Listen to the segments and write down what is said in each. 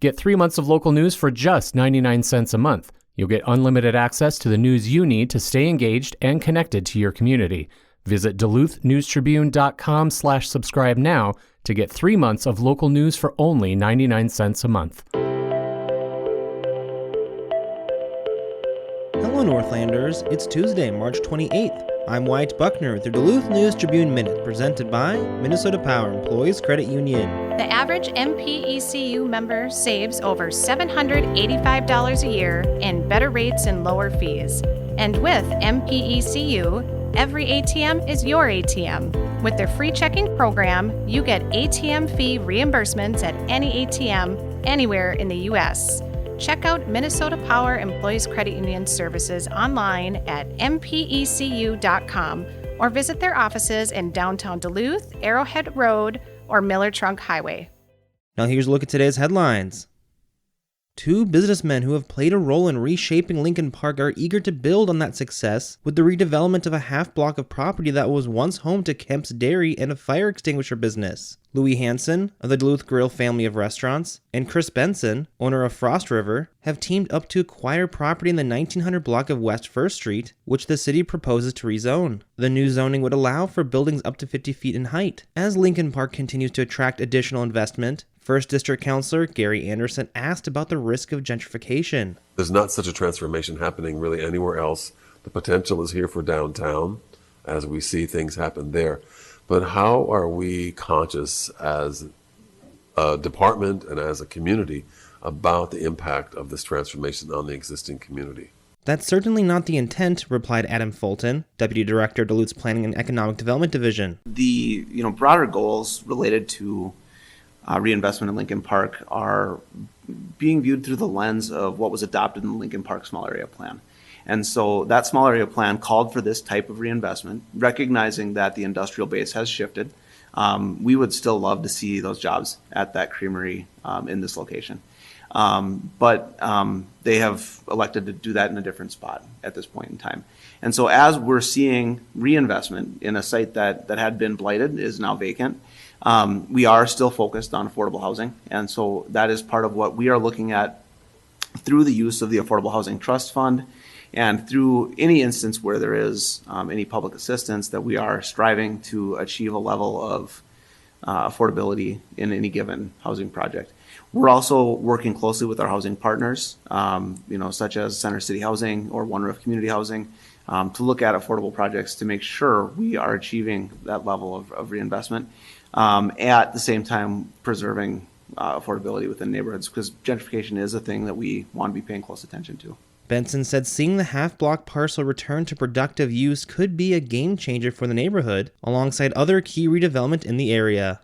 Get 3 months of local news for just 99 cents a month. You'll get unlimited access to the news you need to stay engaged and connected to your community. Visit duluthnewstribune.com/subscribe now to get 3 months of local news for only 99 cents a month. Hello, Northlanders. It's Tuesday, March 28th. I'm Wyatt Buckner with the Duluth News Tribune Minute, presented by Minnesota Power Employees Credit Union. The average MPECU member saves over $785 a year in better rates and lower fees. And with MPECU, every ATM is your ATM. With their free checking program, you get ATM fee reimbursements at any ATM anywhere in the U.S. Check out Minnesota Power Employees Credit Union services online at mpecu.com or visit their offices in downtown Duluth, Arrowhead Road, or Miller Trunk Highway. Now here's a look at today's headlines. Two businessmen who have played a role in reshaping Lincoln Park are eager to build on that success with the redevelopment of a half block of property that was once home to Kemp's Dairy and a fire extinguisher business. Louis Hansen, of the Duluth Grill family of restaurants, and Chris Benson, owner of Frost River, have teamed up to acquire property in the 1900 block of West 1st Street, which the city proposes to rezone. The new zoning would allow for buildings up to 50 feet in height. As Lincoln Park continues to attract additional investment, 1st District Councilor Gary Anderson asked about the risk of gentrification. There's not such a transformation happening really anywhere else. The potential is here for downtown as we see things happen there. But how are we conscious as a department and as a community about the impact of this transformation on the existing community? That's certainly not the intent, replied Adam Fulton, Deputy Director, Duluth's Planning and Economic Development Division. The broader goals related to reinvestment in Lincoln Park are being viewed through the lens of what was adopted in the Lincoln Park Small Area Plan. And so that small area plan called for this type of reinvestment, recognizing that the industrial base has shifted. We would still love to see those jobs at that creamery in this location. But they have elected to do that in a different spot at this point in time. And so as we're seeing reinvestment in a site that had been blighted, is now vacant, we are still focused on affordable housing. And so that is part of what we are looking at through the use of the Affordable Housing Trust Fund and through any instance where there is any public assistance, that we are striving to achieve a level of affordability in any given housing project. We're also working closely with our housing partners, such as Center City Housing or One Roof Community Housing, to look at affordable projects to make sure we are achieving that level of reinvestment, at the same time preserving affordability within neighborhoods, because gentrification is a thing that we want to be paying close attention to. Benson said seeing the half-block parcel return to productive use could be a game changer for the neighborhood, alongside other key redevelopment in the area.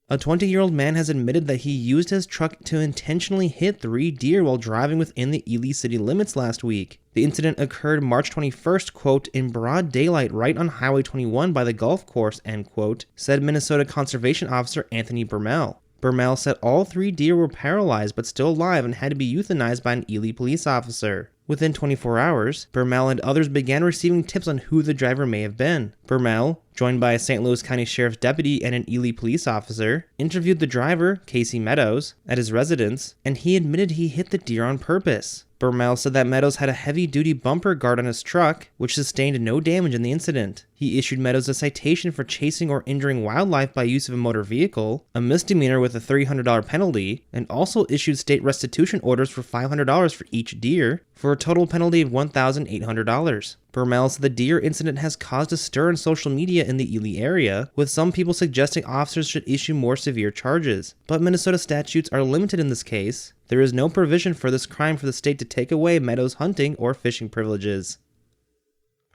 A 20-year-old man has admitted that he used his truck to intentionally hit 3 deer while driving within the Ely city limits last week. The incident occurred March 21st, quote, in broad daylight right on Highway 21 by the golf course, end quote, said Minnesota Conservation Officer Anthony Bermel. Bermel said all 3 deer were paralyzed but still alive and had to be euthanized by an Ely police officer. Within 24 hours, Bermel and others began receiving tips on who the driver may have been. Bermel, joined by a St. Louis County Sheriff's deputy and an Ely police officer, interviewed the driver, Casey Meadows, at his residence, and he admitted he hit the deer on purpose. Bermel said that Meadows had a heavy-duty bumper guard on his truck, which sustained no damage in the incident. He issued Meadows a citation for chasing or injuring wildlife by use of a motor vehicle, a misdemeanor with a $300 penalty, and also issued state restitution orders for $500 for each deer, for a total penalty of $1,800. Bermel said the deer incident has caused a stir in social media in the Ely area, with some people suggesting officers should issue more severe charges. But Minnesota statutes are limited in this case. There is no provision for this crime for the state to take away Meadows' hunting or fishing privileges.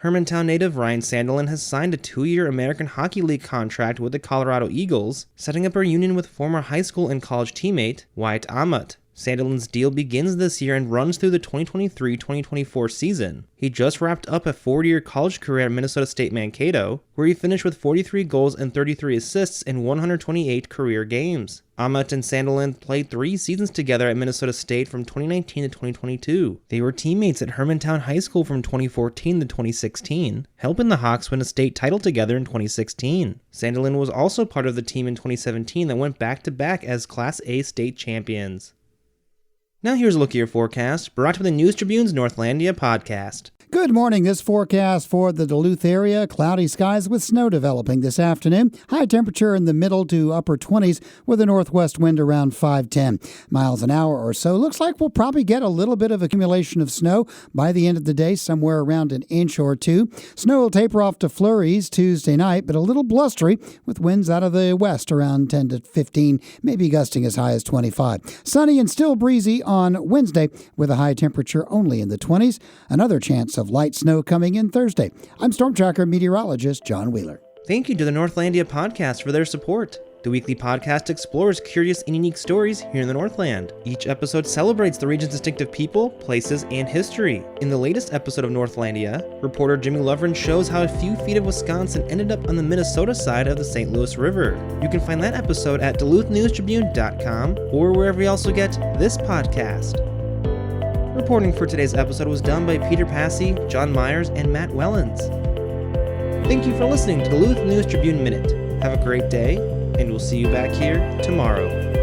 Hermantown native Ryan Sandelin has signed a 2-year American Hockey League contract with the Colorado Eagles, setting up a reunion with former high school and college teammate Wyatt Amott. Sandilands' deal begins this year and runs through the 2023-2024 season. He just wrapped up a 4-year college career at Minnesota State Mankato, where he finished with 43 goals and 33 assists in 128 career games. Amat and Sandilands played 3 seasons together at Minnesota State from 2019 to 2022. They were teammates at Hermantown High School from 2014 to 2016, helping the Hawks win a state title together in 2016. Sandilands was also part of the team in 2017 that went back-to-back as Class A state champions. Now here's a look at your forecast, brought to you by the News Tribune's Northlandia podcast. Good morning. This forecast for the Duluth area. Cloudy skies with snow developing this afternoon. High temperature in the middle to upper 20s with a northwest wind around 5-10 miles an hour or so. Looks like we'll probably get a little bit of accumulation of snow by the end of the day, somewhere around an inch or two. Snow will taper off to flurries Tuesday night, but a little blustery with winds out of the west around 10 to 15, maybe gusting as high as 25. Sunny and still breezy on Wednesday with a high temperature only in the 20s. Another chance of light snow coming in Thursday. I'm Storm Tracker meteorologist John Wheeler. Thank you to the Northlandia podcast for their support. The weekly podcast explores curious and unique stories here in the Northland. Each episode celebrates the region's distinctive people, places, and history. In the latest episode of Northlandia, reporter Jimmy Lovren shows how a few feet of Wisconsin ended up on the Minnesota side of the St. Louis River. You can find that episode at duluthnewstribune.news or wherever you also get this podcast. Reporting for today's episode was done by Peter Passy, John Myers, and Matt Wellens. Thank you for listening to Duluth News Tribune Minute. Have a great day, and we'll see you back here tomorrow.